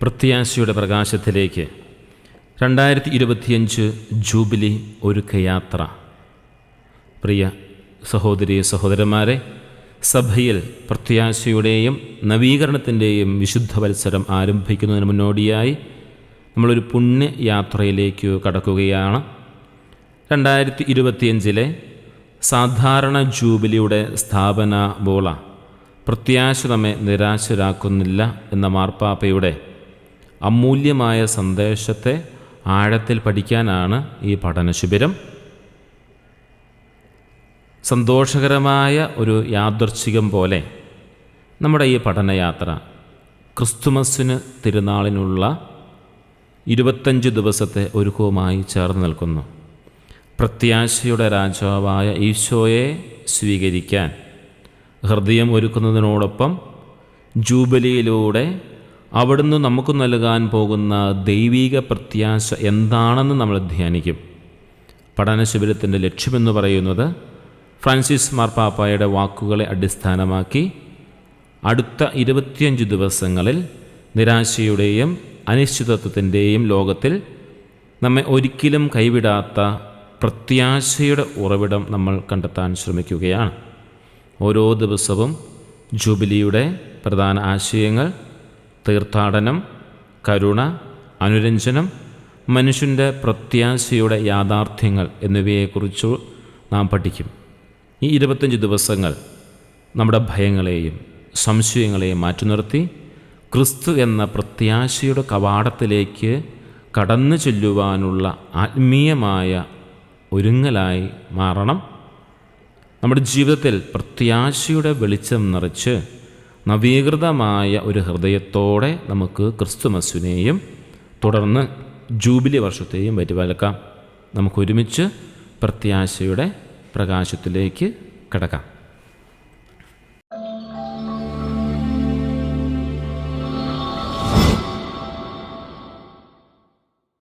പ്രത്യാശയുടെ പ്രകാശത്തിലേക്ക് 2025 ജൂബിലി ഒരുക്കയാത്ര. പ്രിയ സഹോദരീ സഹോദരന്മാരെ, സഭയിൽ പ്രത്യാശയുടെയും നവീകരണത്തിൻ്റെയും വിശുദ്ധ വത്സരം ആരംഭിക്കുന്നതിന് മുന്നോടിയായി നമ്മളൊരു പുണ്യയാത്രയിലേക്ക് കടക്കുകയാണ്. 2025 സാധാരണ ജൂബിലിയുടെ സ്ഥാപന ബോള പ്രത്യാശ നമ്മെ നിരാശരാക്കുന്നില്ല എന്ന മാർപ്പാപ്പയുടെ അമൂല്യമായ സന്ദേശത്തെ ആഴത്തിൽ പഠിക്കാനാണ് ഈ പഠനശിബിരം. സന്തോഷകരമായ ഒരു യാദൃച്ഛികം പോലെ നമ്മുടെ ഈ പഠനയാത്ര ക്രിസ്തുമസിന് തിരുനാളിനുള്ള 25 ദിവസത്തെ ഒരുക്കവുമായി ചേർന്ന് നിൽക്കുന്നു. പ്രത്യാശയുടെ രാജാവായ ഈശോയെ സ്വീകരിക്കാൻ ഹൃദയം ഒരുക്കുന്നതിനോടൊപ്പം ജൂബിലിയിലൂടെ അവിടുന്ന് നമുക്ക് നൽകാൻ പോകുന്ന ദൈവിക പ്രത്യാശ എന്താണെന്ന് നമ്മൾ ധ്യാനിക്കും. പഠനശിബിരത്തിൻ്റെ ലക്ഷ്യമെന്ന് പറയുന്നത് ഫ്രാൻസിസ് മാർപ്പാപ്പായുടെ വാക്കുകളെ അടിസ്ഥാനമാക്കി അടുത്ത 25 ദിവസങ്ങളിൽ നിരാശയുടെയും അനിശ്ചിതത്വത്തിൻ്റെയും ലോകത്തിൽ നമ്മെ ഒരിക്കലും കൈവിടാത്ത പ്രത്യാശയുടെ ഉറവിടം നമ്മൾ കണ്ടെത്താൻ ശ്രമിക്കുകയാണ്. ഓരോ ദിവസവും ജൂബിലിയുടെ പ്രധാന ആശയങ്ങൾ തീർത്ഥാടനം, കരുണ, അനുരഞ്ജനം, മനുഷ്യൻ്റെ പ്രത്യാശയുടെ യാഥാർത്ഥ്യങ്ങൾ എന്നിവയെക്കുറിച്ച് നാം പഠിക്കും. ഈ 25 ദിവസങ്ങൾ നമ്മുടെ ഭയങ്ങളെയും സംശയങ്ങളെയും മാറ്റി നിർത്തി ക്രിസ്തു എന്ന പ്രത്യാശയുടെ കവാടത്തിലേക്ക് കടന്നു ചെല്ലുവാനുള്ള ആത്മീയമായ ഒരുങ്ങലായി മാറണം. നമ്മുടെ ജീവിതത്തിൽ പ്രത്യാശയുടെ വെളിച്ചം നിറച്ച് നവീകൃതമായ ഒരു ഹൃദയത്തോടെ നമുക്ക് ക്രിസ്തുമസിനെയും തുടർന്ന് ജൂബിലി വർഷത്തെയും വരവേൽക്കാം. നമുക്കൊരുമിച്ച് പ്രത്യാശയുടെ പ്രകാശത്തിലേക്ക് കടക്കാം.